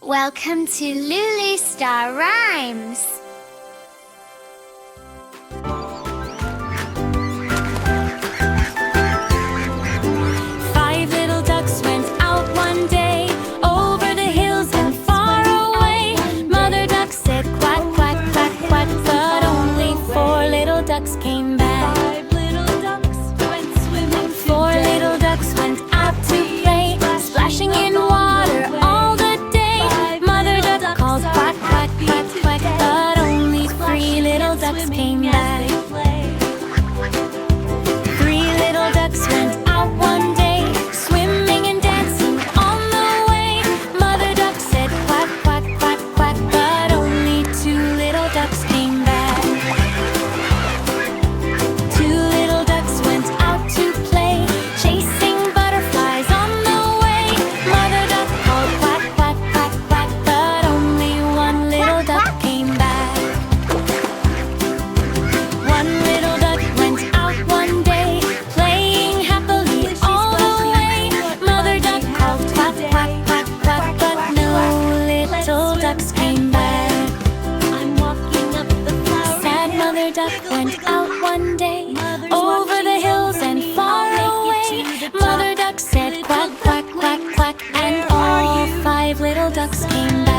Welcome to Lulu Star Rhymes. Five little ducks went out one day, over the hills and far away. Mother duck said quack, quack, quack, quack, but only four little ducks came back. Five little ducks went swimming today. Four little ducks went out to play, splashing in water all the day. Mother duck called quack, quack, quack, quack, but only three little ducks came back. Three little ducks went out one day, swimming and dancing on the way. Mother duck said quack, quack, quack, quack, but only two little ducks came back. Two little ducks went out to play, chasing butterflies on the way. Mother duck called quack, quack, quack, quack, but only one little duck came back. One little duck went out one day, playing happily all the way. Mother duck called quack, quack, quack, quack, but no little ducks came back. I'm walking up the flower. Sad mother duck went out one day, over the hills and far away. Mother duck said quack, quack, quack, quack, and all five little ducks came back.